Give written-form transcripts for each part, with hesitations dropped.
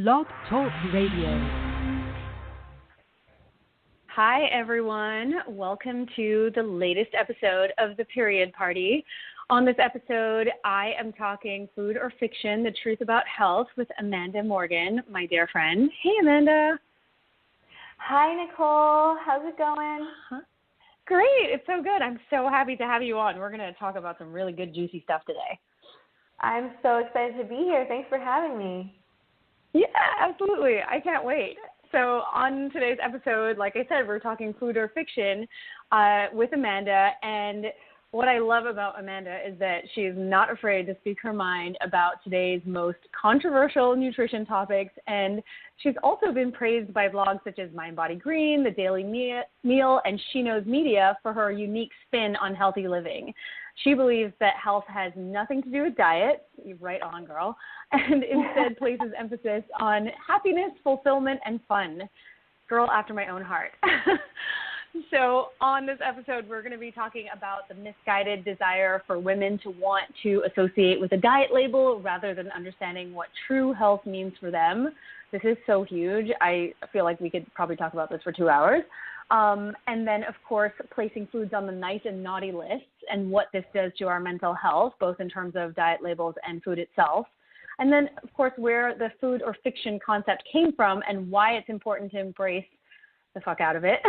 Blog Talk Radio. Hi, everyone. Welcome to the latest episode of The Period Party. On this episode, I am talking food or fiction, the truth about health with Amanda Morgan, my dear friend. Hey, Amanda. Hi, Nicole. How's it going? Great. It's so good. I'm so happy to have you on. We're going to talk about some really good, juicy stuff today. I'm so excited to be here. Thanks for having me. Yeah, absolutely. I can't wait. So on today's episode, like I said, we're talking food or fiction with Amanda. And what I love about Amanda is that she is not afraid to speak her mind about today's most controversial nutrition topics. And she's also been praised by blogs such as Mind Body Green, The Daily Meal, and She Knows Media for her unique spin on healthy living. She believes that health has nothing to do with diet, you're right on, girl, and instead places emphasis on happiness, fulfillment, and fun. Girl after my own heart. So on this episode, we're going to be talking about the misguided desire for women to want to associate with a diet label rather than understanding what true health means for them. This is so huge. I feel like we could probably talk about this for 2 hours. And then, of course, placing foods on the nice and naughty lists and what this does to our mental health, both in terms of diet labels and food itself. And then, of course, where the food or fiction concept came from and why it's important to embrace the fuck out of it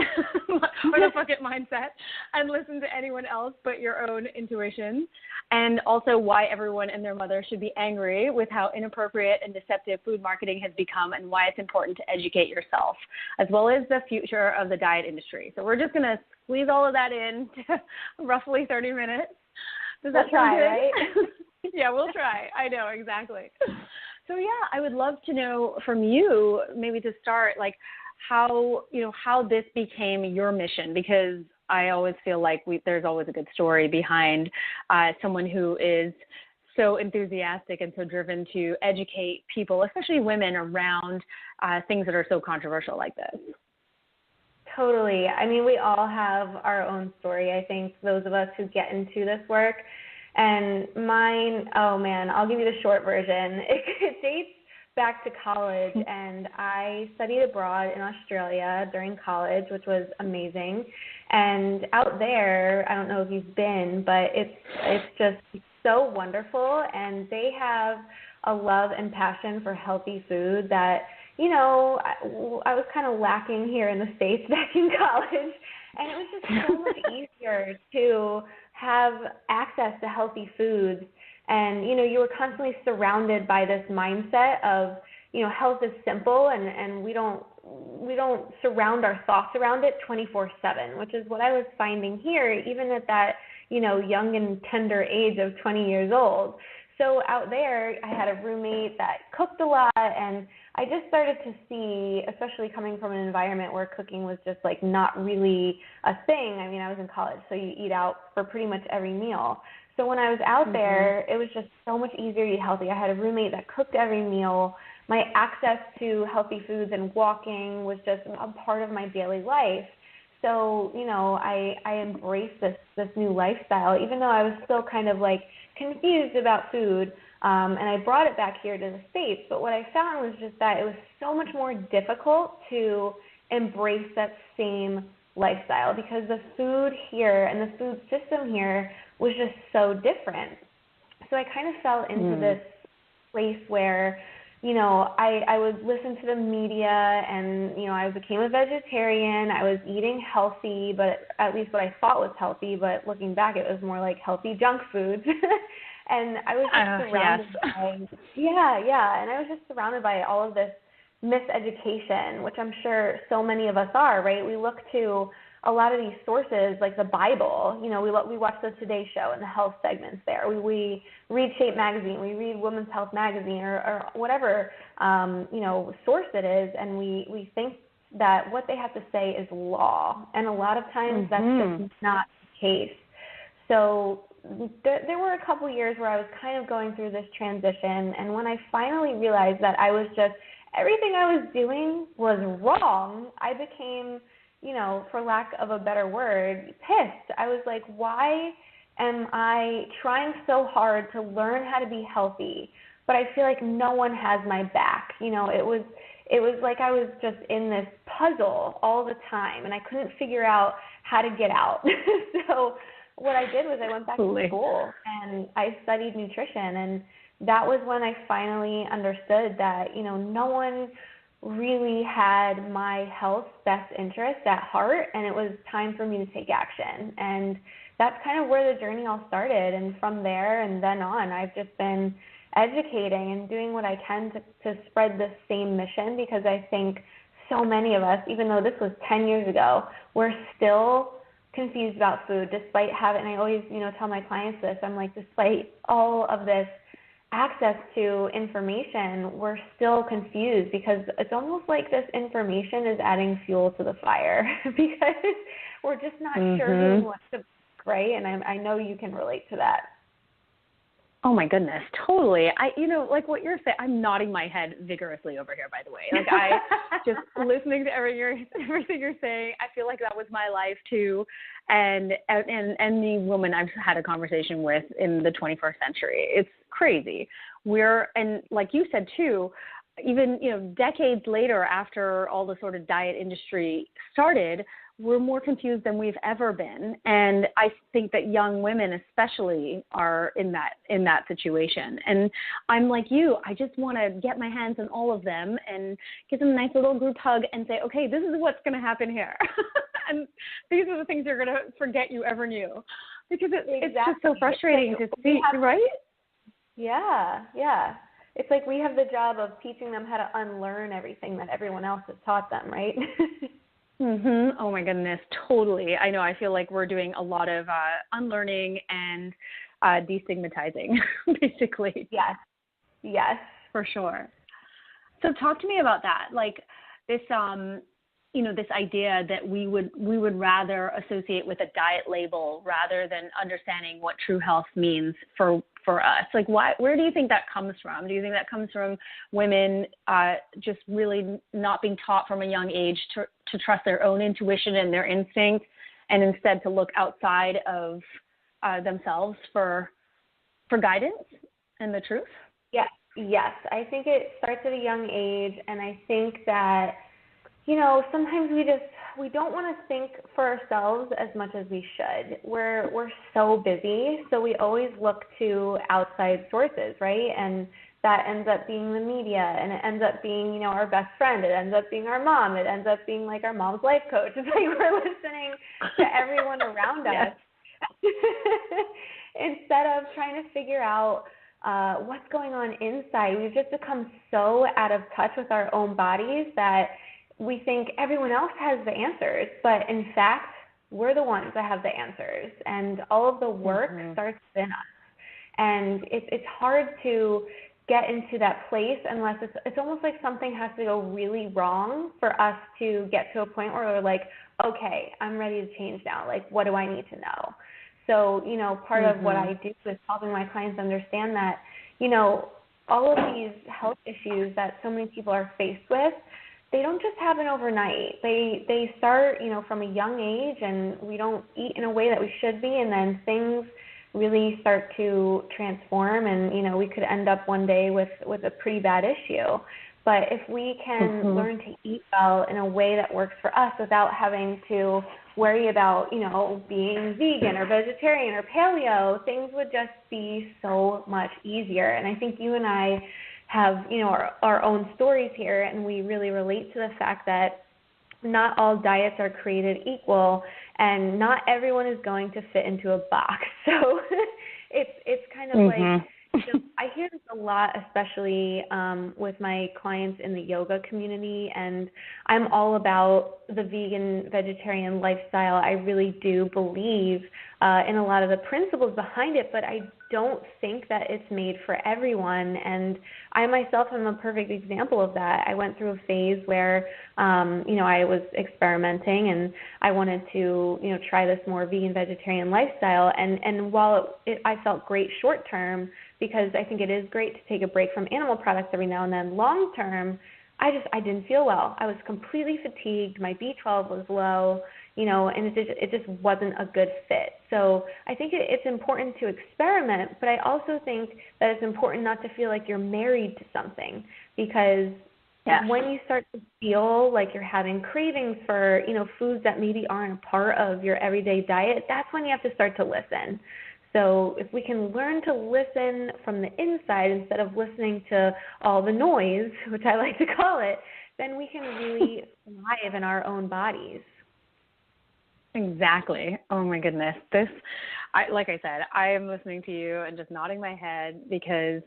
or the fuck it mindset and listen to anyone else but your own intuition, and also why everyone and their mother should be angry with how inappropriate and deceptive food marketing has become and why it's important to educate yourself, as well as the future of the diet industry. So we're just going to squeeze all of that in to roughly 30 minutes. Does that sound good? Right? Yeah, we'll try. I know, exactly. So yeah, I would love to know from you, maybe to start, like, how this became your mission, because I always feel like there's always a good story behind someone who is so enthusiastic and so driven to educate people, especially women, around things that are so controversial like this. Totally. I mean, we all have our own story, I think, those of us who get into this work. And mine, oh man, I'll give you the short version. It dates back to college, and I studied abroad in Australia during college, which was amazing. And out there, I don't know if you've been, but it's just so wonderful, and they have a love and passion for healthy food that, you know, I was kind of lacking here in the States back in college, and it was just so much easier to have access to healthy foods. And, you know, you were constantly surrounded by this mindset of, you know, health is simple, and we don't surround our thoughts around it 24/7, which is what I was finding here, even at that, you know, young and tender age of 20 years old. So out there, I had a roommate that cooked a lot, and I just started to see, especially coming from an environment where cooking was just like not really a thing. I mean, I was in college, so you eat out for pretty much every meal. So when I was out there, it was just so much easier to eat healthy. I had a roommate that cooked every meal. My access to healthy foods and walking was just a part of my daily life. So, you know, I embraced this new lifestyle, even though I was still kind of like confused about food. And I brought it back here to the States. But what I found was just that it was so much more difficult to embrace that same lifestyle, because the food here and the food system here was just so different. So I kind of fell into this place where, you know, I would listen to the media, and, you know, I became a vegetarian. I was eating healthy, but at least what I thought was healthy, but looking back, it was more like healthy junk foods. And I was just surrounded by, and I was just surrounded by all of this miseducation, which I'm sure so many of us are, right? We look to a lot of these sources, like the Bible. You know, we watch the Today Show and the health segments there. We read Shape Magazine, we read Women's Health Magazine, or whatever, you know, source it is, and we think that what they have to say is law. And a lot of times that's just not the case. So there were a couple years where I was kind of going through this transition, and when I finally realized that I was just, everything I was doing was wrong, I became, you know, for lack of a better word, pissed. I was like, why am I trying so hard to learn how to be healthy, but I feel like no one has my back. You know, it was like I was just in this puzzle all the time, and I couldn't figure out how to get out. So what I did was I went back to school and I studied nutrition, and that was when I finally understood that, you know, no one really had my health's best interest at heart, and it was time for me to take action. And that's kind of where the journey all started. And from there and then on, I've just been educating and doing what I can to spread the same mission, because I think so many of us, even though this was 10 years ago, we're still confused about food despite having, and I always, you know, tell my clients this, I'm like, despite all of this access to information, we're still confused, because it's almost like this information is adding fuel to the fire because we're just not sure who wants to, right? And I know you can relate to that. Oh my goodness, totally. You know, like what you're saying, I'm nodding my head vigorously over here, by the way. Like I just listening to everything you're saying, I feel like that was my life too. And the woman I've had a conversation with in the 21st century, it's crazy. And like you said too, even, you know, decades later after all the sort of diet industry started, we're more confused than we've ever been. And I think that young women especially are in that situation. And I'm like you, I just want to get my hands on all of them and give them a nice little group hug and say, okay, this is what's going to happen here. And these are the things you're going to forget you ever knew. Because it's just so frustrating to see, right? Yeah, yeah. It's like we have the job of teaching them how to unlearn everything that everyone else has taught them, right? Oh my goodness, totally. I know. I feel like we're doing a lot of unlearning and destigmatizing, basically. Yes, for sure. So talk to me about that. Like this, you know, this idea that we would rather associate with a diet label rather than understanding what true health means for us. Like, where do you think that comes from? Do you think that comes from women just really not being taught from a young age to trust their own intuition and their instinct, and instead to look outside of themselves for guidance and the truth? Yes. I think it starts at a young age, and I think that, you know, sometimes we don't want to think for ourselves as much as we should. We're so busy, so we always look to outside sources, right? And that ends up being the media, and it ends up being, you know, our best friend. It ends up being our mom. It ends up being like our mom's life coach. It's like we're listening to everyone around us instead of trying to figure out what's going on inside. We've just become so out of touch with our own bodies that we think everyone else has the answers, but in fact, we're the ones that have the answers, and all of the work starts within us. And it's hard to get into that place unless it's almost like something has to go really wrong for us to get to a point where we're like, okay, I'm ready to change now. Like, what do I need to know? So, you know, part of what I do is helping my clients understand that, you know, all of these health issues that so many people are faced with, they don't just happen overnight. They start, you know, from a young age, and we don't eat in a way that we should be, and then things really start to transform, and, you know, we could end up one day with a pretty bad issue. But if we can learn to eat well in a way that works for us without having to worry about, you know, being vegan or vegetarian or paleo, things would just be so much easier. And I think you and I have, you know, our own stories here, and we really relate to the fact that not all diets are created equal, and not everyone is going to fit into a box. So it's kind of like, you know, I hear this a lot, especially with my clients in the yoga community, and I'm all about the vegan, vegetarian lifestyle. I really do believe in a lot of the principles behind it, but I don't think that it's made for everyone, and I myself am a perfect example of that. I went through a phase where, you know, I was experimenting, and I wanted to, you know, try this more vegan, vegetarian lifestyle, and while I felt great short term, because I think it is great to take a break from animal products every now and then, long term, I didn't feel well. I was completely fatigued. My B12 was low, and it just wasn't a good fit. So I think it's important to experiment, but I also think that it's important not to feel like you're married to something, because when you start to feel like you're having cravings for, foods that maybe aren't a part of your everyday diet, that's when you have to start to listen. So if we can learn to listen from the inside instead of listening to all the noise, which I like to call it, then we can really thrive in our own bodies. Exactly. Oh my goodness. Like I said, I am listening to you and just nodding my head because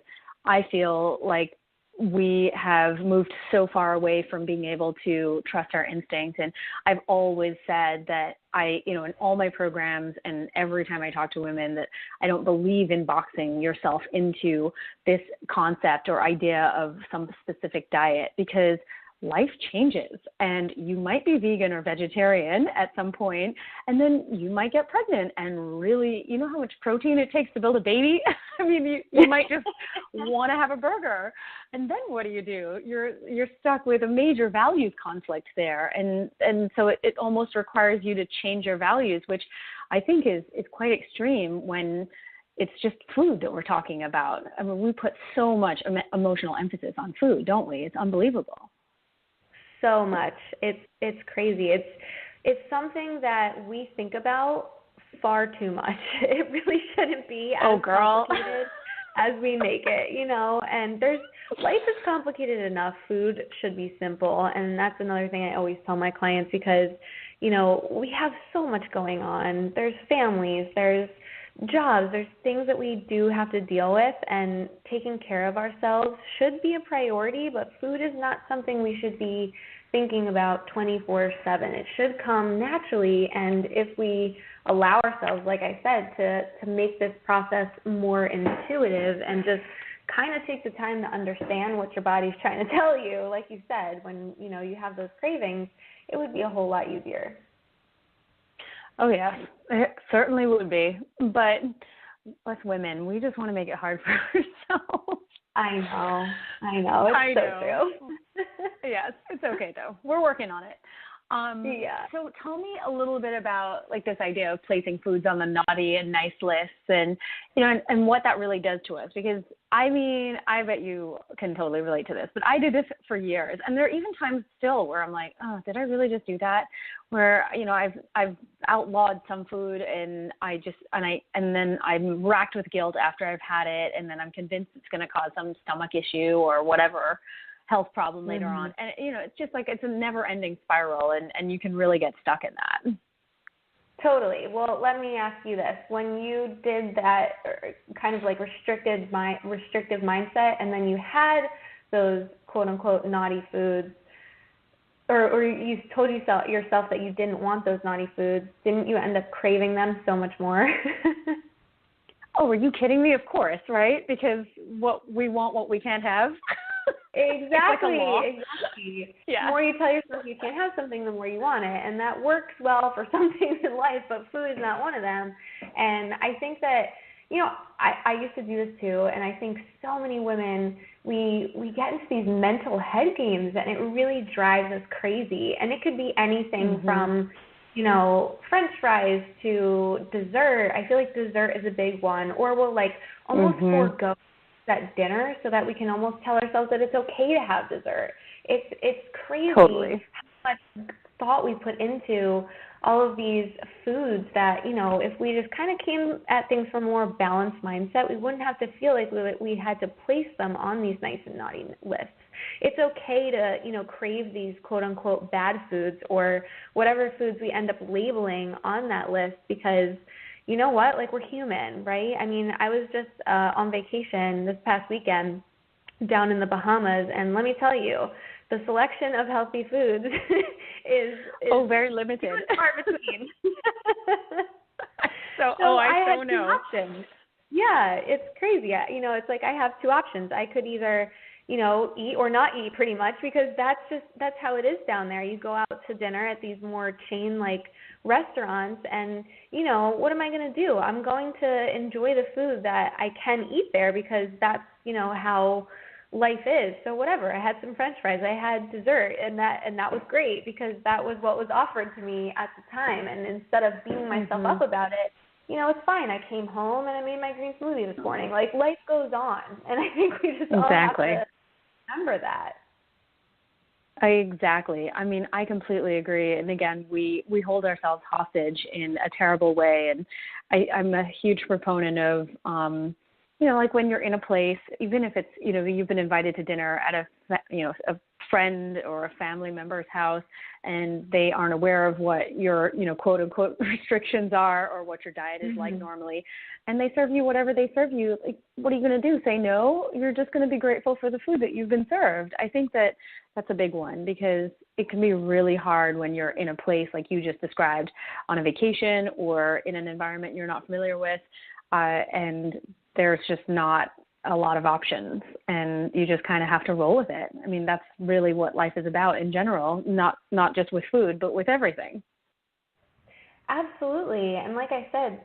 I feel like we have moved so far away from being able to trust our instincts. And I've always said that in all my programs and every time I talk to women, that I don't believe in boxing yourself into this concept or idea of some specific diet, because life changes and you might be vegan or vegetarian at some point, and then you might get pregnant and really, you know how much protein it takes to build a baby? I mean, you might just want to have a burger. And then what do? You're stuck with a major values conflict there. And so it almost requires you to change your values, which I think is quite extreme when it's just food that we're talking about. I mean, we put so much emotional emphasis on food, don't we? It's unbelievable. So much. It's crazy. It's something that we think about far too much. It really shouldn't be as complicated as we make it, and life is complicated enough. Food should be simple, and that's another thing I always tell my clients, because we have so much going on. There's families, there's jobs, there's things that we do have to deal with, and taking care of ourselves should be a priority, but food is not something we should be thinking about 24/7. It should come naturally, and if we allow ourselves, like I said, to make this process more intuitive and just kind of take the time to understand what your body's trying to tell you, like you said, when you have those cravings, it would be a whole lot easier. Oh, yes, it certainly would be. But us women, we just want to make it hard for ourselves. I know. It's so true. Yes, it's okay, though. We're working on it. So tell me a little bit about this idea of placing foods on the naughty and nice lists, and and what that really does to us. Because I mean, I bet you can totally relate to this, but I did this for years, and there are even times still where I'm like, oh, did I really just do that? Where I've outlawed some food, and then I'm racked with guilt after I've had it, and then I'm convinced it's going to cause some stomach issue or whatever health problem later on. And, it's just it's a never-ending spiral, and you can really get stuck in that. Totally. Well, let me ask you this. When you did that kind of restrictive mindset, and then you had those quote-unquote naughty foods, or you told yourself that you didn't want those naughty foods, didn't you end up craving them so much more? Oh, are you kidding me? Of course, right? Because we want what we can't have. Exactly. Yeah. The more you tell yourself you can't have something, the more you want it. And that works well for some things in life, but food is not one of them. And I think that, I used to do this too, and I think so many women, we get into these mental head games, and it really drives us crazy. And it could be anything from, French fries to dessert. I feel like dessert is a big one. Or we'll almost forego at dinner so that we can almost tell ourselves that it's okay to have dessert. It's crazy how much thought we put into all of these foods that, if we just kind of came at things from a more balanced mindset, we wouldn't have to feel like we had to place them on these nice and naughty lists. It's okay to, crave these quote-unquote bad foods or whatever foods we end up labeling on that list, because you know what? We're human, right? I mean, I was just on vacation this past weekend down in the Bahamas, and let me tell you, the selection of healthy foods is very limited. Far between. I had know. 2 options. Yeah, it's crazy. It's I have 2 options. I could either eat or not eat, pretty much, because that's how it is down there. You go out to dinner at these more chain-like restaurants, and, what am I going to do? I'm going to enjoy the food that I can eat there, because that's, how life is. So whatever, I had some French fries, I had dessert, and that was great because that was what was offered to me at the time. And instead of beating myself up about it, it's fine. I came home and I made my green smoothie this morning. Like, life goes on, and I think we just all have to remember that. Exactly. I mean, I completely agree. And again, we hold ourselves hostage in a terrible way. And I'm a huge proponent of, like when you're in a place, even if it's, you've been invited to dinner at a friend or a family member's house, and they aren't aware of what your, quote unquote restrictions are or what your diet is like normally, and they serve you whatever they serve you. Like, what are you going to do? Say no? You're just going to be grateful for the food that you've been served. I think that's a big one, because it can be really hard when you're in a place like you just described, on a vacation or in an environment you're not familiar with, and there's just not a lot of options, and you just kind of have to roll with it. I mean, that's really what life is about in general, not just with food, but with everything. Absolutely. And like I said,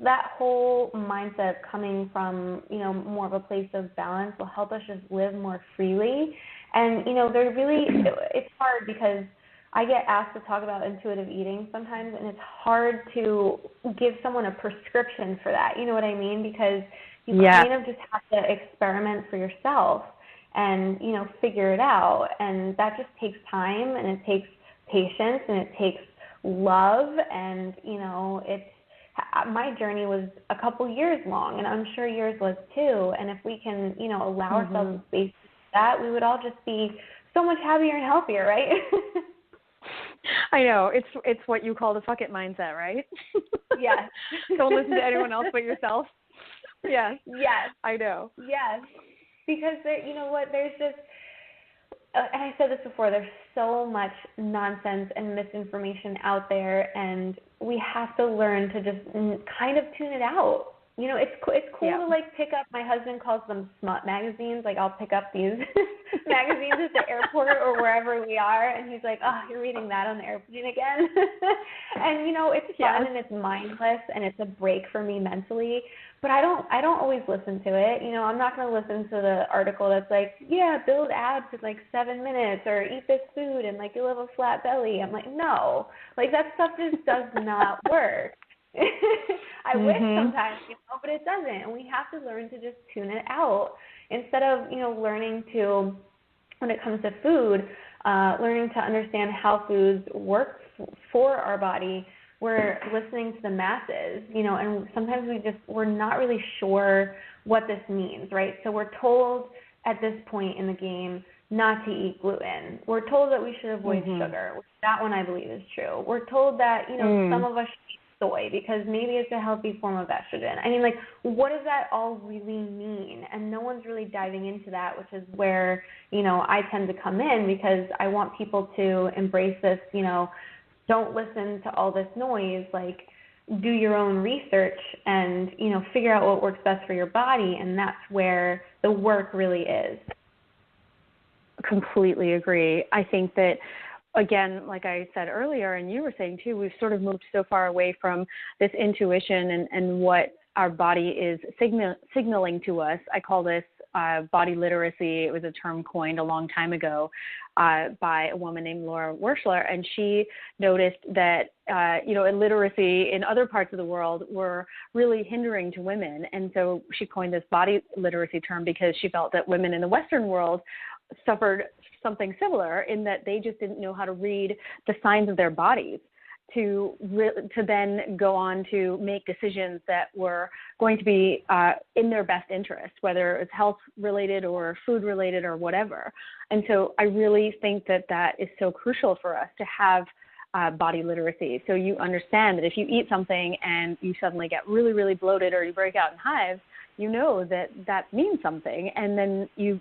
that whole mindset coming from, more of a place of balance will help us just live more freely. And, it's hard because I get asked to talk about intuitive eating sometimes, and it's hard to give someone a prescription for that. You know what I mean? Because you kind of just have to experiment for yourself and, figure it out. And that just takes time, and it takes patience, and it takes love. And, my journey was a couple years long, and I'm sure yours was too. And if we can, allow ourselves space to do that, we would all just be so much happier and healthier, right? I know. It's what you call the fuck it mindset, right? Yes. Don't listen to anyone else but yourself. Yes. Yes. I know. Yes. Because you know what, there's just, and I said this before, there's so much nonsense and misinformation out there, and we have to learn to just kind of tune it out. It's cool to like pick up, my husband calls them smut magazines. Like, I'll pick up these magazines at the airport or wherever we are, and he's like, oh, you're reading that on the airplane again? And it's fun and it's mindless and it's a break for me mentally. But I don't always listen to it. I'm not going to listen to the article that's like, build abs in like 7 minutes, or eat this food and like you'll have a flat belly. I'm like, no, like that stuff just does not work. I wish sometimes, but it doesn't. And we have to learn to just tune it out instead of, learning to, when it comes to food, learning to understand how foods work for our body. We're listening to the masses, and sometimes we're not really sure what this means, right? So we're told at this point in the game not to eat gluten. We're told that we should avoid sugar. That one I believe is true. We're told that, some of us should eat soy because maybe it's a healthy form of estrogen. I mean, like, what does that all really mean? And no one's really diving into that, which is where, I tend to come in, because I want people to embrace this, don't listen to all this noise, like, do your own research and, figure out what works best for your body, and that's where the work really is. Completely agree. I think that, again, like I said earlier, and you were saying too, we've sort of moved so far away from this intuition and what our body is signaling to us. I call this body literacy. It was a term coined a long time ago by a woman named Laura Werschler, and she noticed that illiteracy in other parts of the world were really hindering to women, and so she coined this body literacy term because she felt that women in the Western world suffered something similar, in that they just didn't know how to read the signs of their bodies to then go on to make decisions that were going to be in their best interest, whether it's health related or food related or whatever. And so I really think that is so crucial for us to have body literacy. So you understand that if you eat something and you suddenly get really, really bloated or you break out in hives, you know that means something, and then you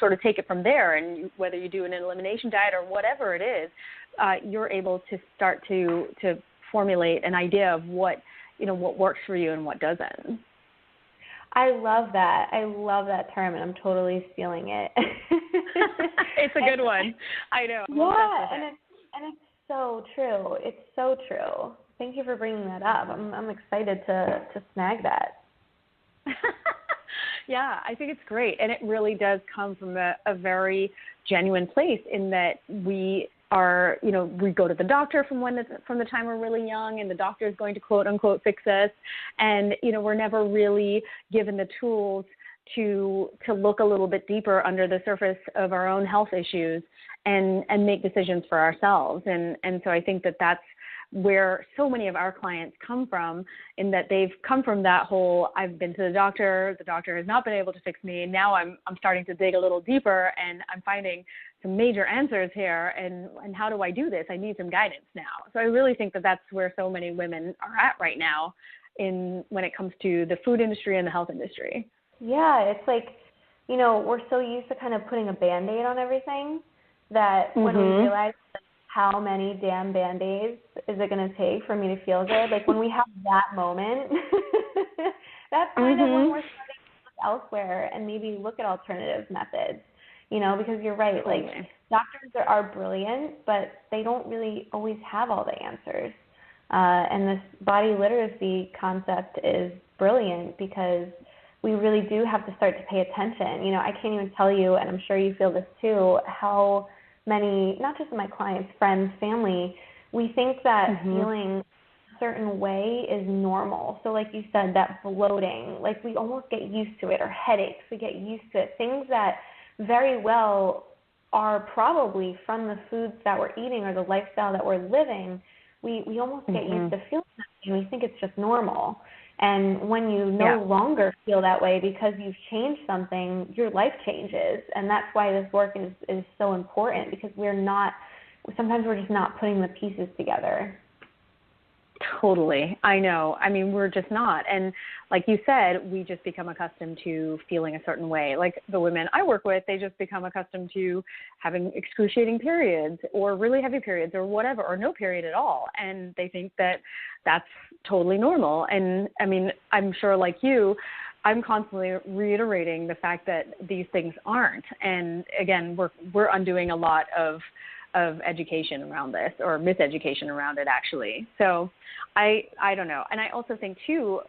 sort of take it from there, and whether you do an elimination diet or whatever it is, you're able to start to formulate an idea of what works for you and what doesn't. I love that. I love that term, and I'm totally stealing it. It's a good one. I know. Yeah, and it's so true. It's so true. Thank you for bringing that up. I'm excited to snag that. Yeah, I think it's great. And it really does come from a very genuine place in that we are, we go to the doctor from the time we're really young, and the doctor is going to quote unquote fix us. And, we're never really given the tools to look a little bit deeper under the surface of our own health issues and make decisions for ourselves. And so I think that that's where so many of our clients come from, in that they've come from that whole, I've been to the doctor has not been able to fix me, and now I'm starting to dig a little deeper, and I'm finding some major answers here, and how do I do this? I need some guidance now. So I really think that that's where so many women are at right now when it comes to the food industry and the health industry. Yeah, it's like, we're so used to kind of putting a Band-Aid on everything that when we realize how many damn Band-Aids is it going to take for me to feel good, like when we have that moment, that's kind of when we're starting to look elsewhere and maybe look at alternative methods, because you're right, like doctors are brilliant, but they don't really always have all the answers. And this body literacy concept is brilliant because we really do have to start to pay attention. I can't even tell you, and I'm sure you feel this too, how many, not just my clients, friends, family, we think that feeling a certain way is normal. So like you said, that bloating, like we almost get used to it, or headaches, we get used to it. Things that very well are probably from the foods that we're eating or the lifestyle that we're living, we almost get used to feeling that way, and we think it's just normal. And when you no longer feel that way because you've changed something, your life changes. And that's why this work is so important, because sometimes we're just not putting the pieces together. Totally. I know. I mean, we're just not. And like you said, we just become accustomed to feeling a certain way. Like the women I work with, they just become accustomed to having excruciating periods or really heavy periods or whatever, or no period at all. And they think that that's totally normal. And I mean, I'm sure like you, I'm constantly reiterating the fact that these things aren't. And again, we're undoing a lot of education around this, or miseducation around it, actually. So I don't know. And I also think too,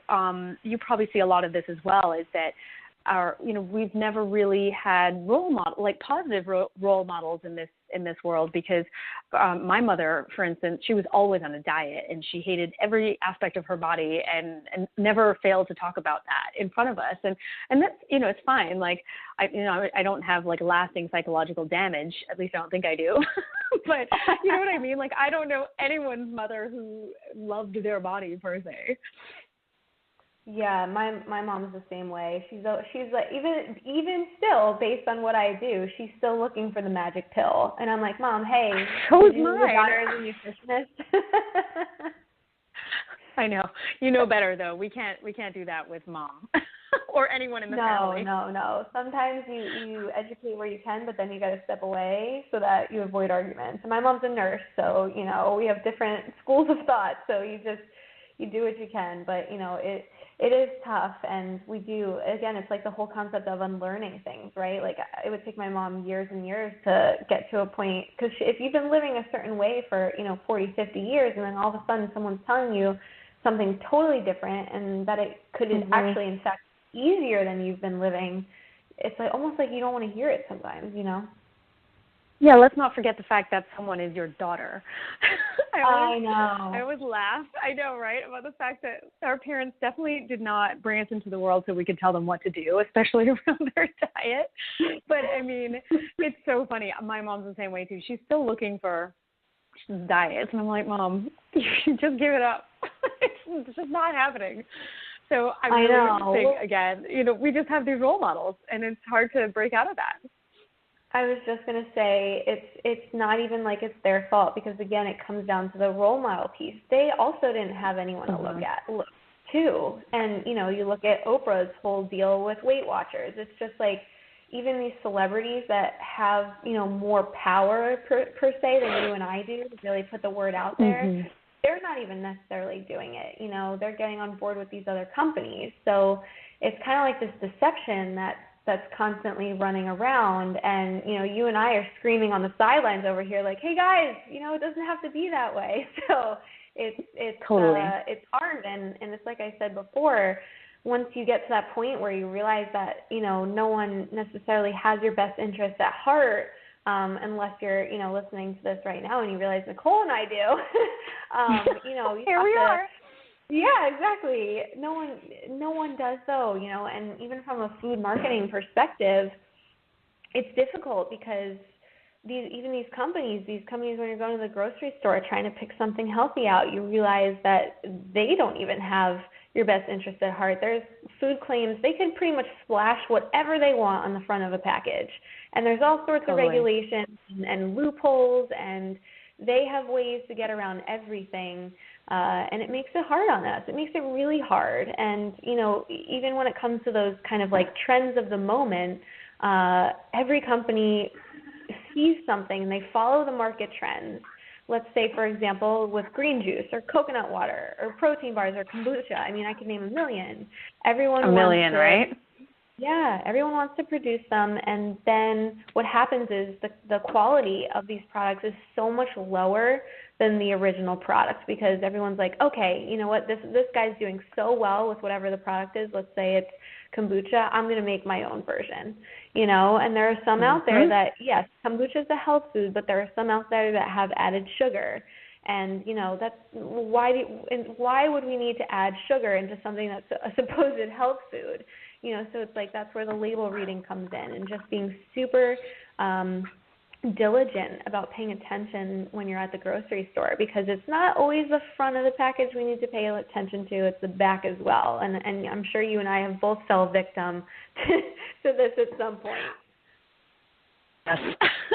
you probably see a lot of this as well, is that we've never really had positive role models in this world, because my mother, for instance, she was always on a diet, and she hated every aspect of her body, and never failed to talk about that in front of us. And that's, it's fine. Like, I don't have like lasting psychological damage. At least I don't think I do. But you know what I mean? Like, I don't know anyone's mother who loved their body per se. Yeah, my mom is the same way. She's like, even still, based on what I do, she's still looking for the magic pill. And I'm like, Mom, hey, so is your mine. daughter is a nutritionist. I know. You know better though. We can't do that with Mom or anyone in the family. No. Sometimes you educate where you can, but then you got to step away so that you avoid arguments. And my mom's a nurse, so we have different schools of thought. So you do what you can, but it is tough, and we do, again, it's like the whole concept of unlearning things, right? Like, it would take my mom years and years to get to a point, because if you've been living a certain way for, 40, 50 years, and then all of a sudden someone's telling you something totally different, and that it could actually, in fact, be easier than you've been living, it's like almost like you don't want to hear it sometimes, Yeah, let's not forget the fact that someone is your daughter. I know. I always laugh. I know, right? About the fact that our parents definitely did not bring us into the world so we could tell them what to do, especially around their diet. But I mean, it's so funny. My mom's the same way too. She's still looking for diets, and I'm like, Mom, just give it up. It's just not happening. So I really think, again, we just have these role models, and it's hard to break out of that. I was just going to say it's not even like it's their fault, because, again, it comes down to the role model piece. They also didn't have anyone to look to. And, you look at Oprah's whole deal with Weight Watchers. It's just like even these celebrities that have, more power per se than you and I do to really put the word out there, they're not even necessarily doing it. They're getting on board with these other companies. So it's kind of like this deception that's constantly running around, and you and I are screaming on the sidelines over here like, hey guys, it doesn't have to be that way. So it's totally it's hard, and it's like I said before, once you get to that point where you realize that, no one necessarily has your best interest at heart, unless you're, listening to this right now and you realize Nicole and I do, you Here we are. Yeah, exactly. No one does though, and even from a food marketing perspective, it's difficult because these companies, when you're going to the grocery store trying to pick something healthy out, you realize that they don't even have your best interest at heart. There's food claims. They can pretty much splash whatever they want on the front of a package. And there's all sorts of regulations and loopholes, and they have ways to get around everything. And it makes it hard on us. It makes it really hard. And, even when it comes to those kind of like trends of the moment, every company sees something and they follow the market trends. Let's say, for example, with green juice or coconut water or protein bars or kombucha. I mean, I could name a million. Right? Yeah, everyone wants to produce them, and then what happens is the quality of these products is so much lower than the original product because everyone's like, okay, you know what, this guy's doing so well with whatever the product is. Let's say it's kombucha, I'm going to make my own version, and there are some out there that, yes, kombucha is a health food, but there are some out there that have added sugar. And, that's why would we need to add sugar into something that's a supposed health food? So it's like that's where the label reading comes in, and just being super diligent about paying attention when you're at the grocery store, because it's not always the front of the package we need to pay attention to, it's the back as well. And I'm sure you and I have both fell victim to this at some point. Yes.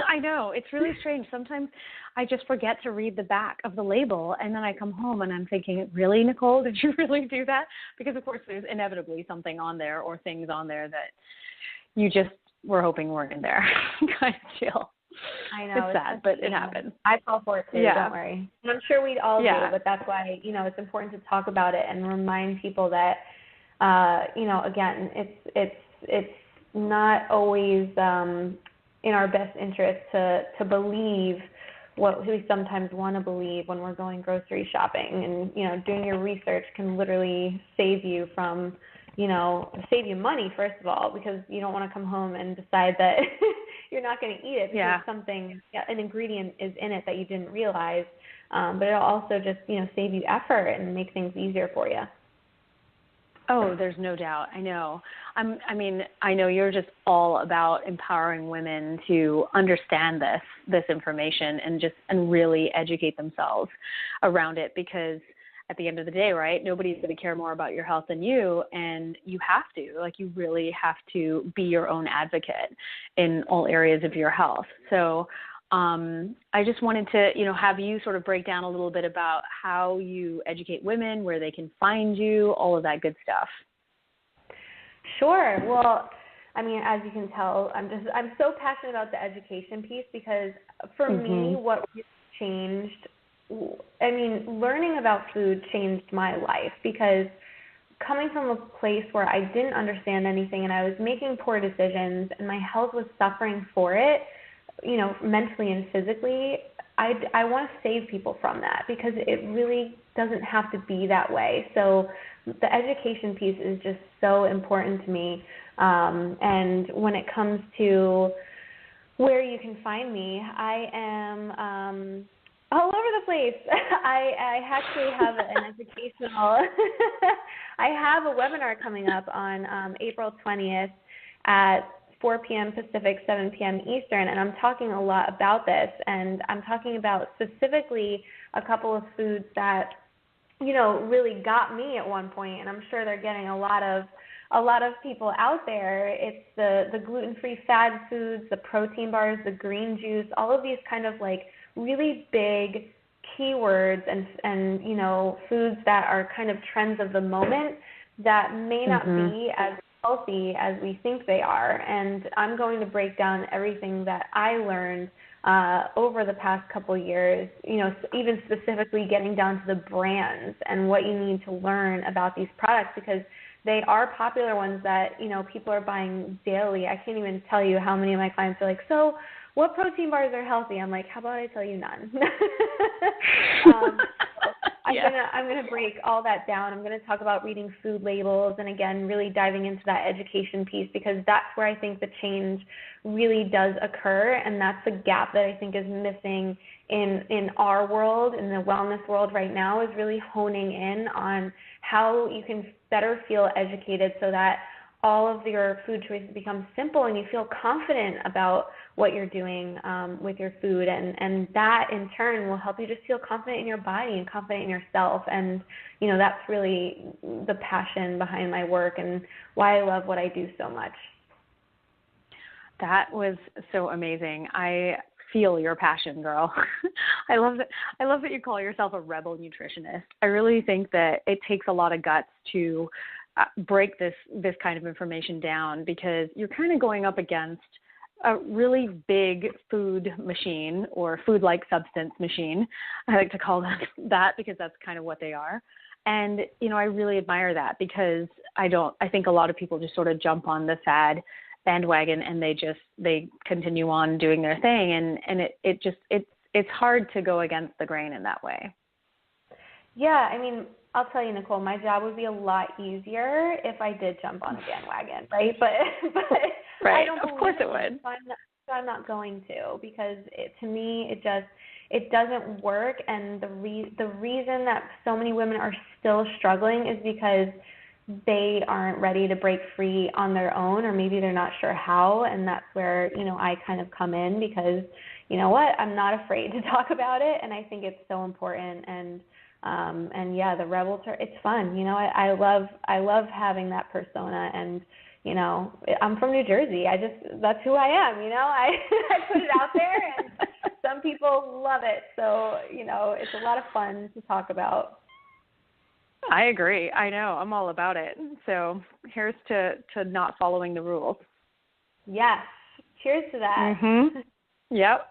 I know. It's really strange. Sometimes I just forget to read the back of the label, and then I come home and I'm thinking, really, Nicole, did you really do that? Because, of course, there's inevitably something on there or things on there that you just were hoping weren't in there. Kind of chill. I know. It's sad, but it happens. I fall for it, too. Yeah. Don't worry. And I'm sure we all do, but that's why, it's important to talk about it and remind people that, again, it's not always in our best interest to believe what we sometimes want to believe when we're going grocery shopping. And, doing your research can literally save you from, save you money, first of all, because you don't want to come home and decide that you're not going to eat it because an ingredient is in it that you didn't realize. But it'll also just, save you effort and make things easier for you. Oh, there's no doubt. I know. I know you're just all about empowering women to understand this information and really educate themselves around it, because at the end of the day, right, nobody's going to care more about your health than you, and you have to. Like, you really have to be your own advocate in all areas of your health. So I just wanted to, have you sort of break down a little bit about how you educate women, where they can find you, all of that good stuff. Sure. Well, as you can tell, I'm so passionate about the education piece, because for me, what really changed, learning about food changed my life, because coming from a place where I didn't understand anything and I was making poor decisions and my health was suffering for it, mentally and physically, I want to save people from that, because it really doesn't have to be that way. So the education piece is just so important to me. And when it comes to where you can find me, I am all over the place. I actually have an educational I have a webinar coming up on April 20th at 4 p.m. Pacific, 7 p.m. Eastern, and I'm talking a lot about this, and I'm talking about specifically a couple of foods that, really got me at one point, and I'm sure they're getting a lot of people out there. It's the gluten-free fad foods, the protein bars, the green juice, all of these kind of like really big keywords and foods that are kind of trends of the moment that may not be as healthy as we think they are. And I'm going to break down everything that I learned over the past couple years, even specifically getting down to the brands and what you need to learn about these products, because they are popular ones that, people are buying daily. I can't even tell you how many of my clients are like, so what protein bars are healthy? I'm like, how about I tell you none? I'm gonna break all that down. I'm gonna talk about reading food labels and again really diving into that education piece because that's where I think the change really does occur, and that's the gap that I think is missing in our world, in the wellness world right now, is really honing in on how you can better feel educated so that all of your food choices become simple and you feel confident about what you're doing with your food. And that, in turn, will help you just feel confident in your body and confident in yourself. And, you know, that's really the passion behind my work and why I love what I do so much. That was so amazing. I feel your passion, girl. I love that you call yourself a rebel nutritionist. I really think that it takes a lot of guts to break this kind of information down because you're kind of going up against a really big food machine or food-like substance machine. I like to call them that because that's kind of what they are. And, you know, I really admire that because I think a lot of people just sort of jump on the fad bandwagon and they continue on doing their thing. And it's hard to go against the grain in that way. Yeah, I mean, I'll tell you, Nicole, my job would be a lot easier if I did jump on the bandwagon, right? But right. I don't believe of course it would. So I'm not going to because to me it doesn't work. And the reason that so many women are still struggling is because they aren't ready to break free on their own, or maybe they're not sure how. And that's where, you know, I kind of come in because, you know what, I'm not afraid to talk about it. And I think it's so important. And yeah, the rebels it's fun. You know, I love having that persona, and, you know, I'm from New Jersey. That's who I am. You know, I put it out there and some people love it. So, you know, it's a lot of fun to talk about. I agree. I know. I'm all about it. So here's to not following the rules. Yes. Cheers to that. Mm-hmm. Yep.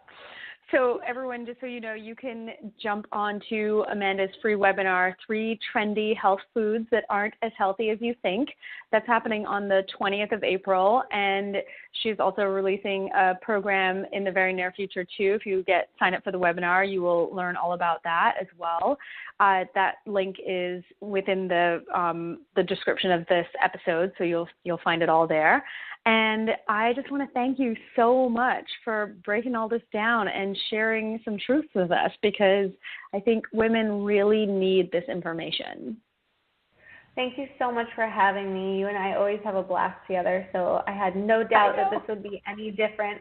So everyone, just so you know, you can jump onto Amanda's free webinar, 3 Trendy Health Foods That Aren't as Healthy as You Think. That's happening on the 20th of April, and she's also releasing a program in the very near future, too. If you sign up for the webinar, you will learn all about that as well. That link is within the description of this episode, so you'll find it all there. And I just want to thank you so much for breaking all this down and sharing some truths with us, because I think women really need this information. Thank you so much for having me. You and I always have a blast together, so I had no doubt that this would be any different.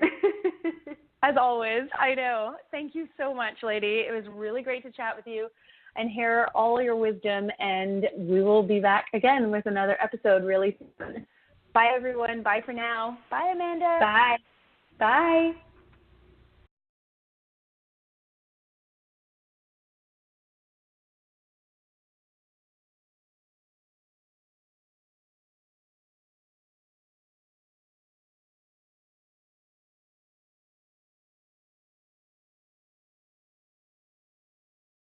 As always, I know. Thank you so much, lady. It was really great to chat with you and hear all your wisdom, and we will be back again with another episode really soon. Bye, everyone. Bye for now. Bye, Amanda. Bye. Bye.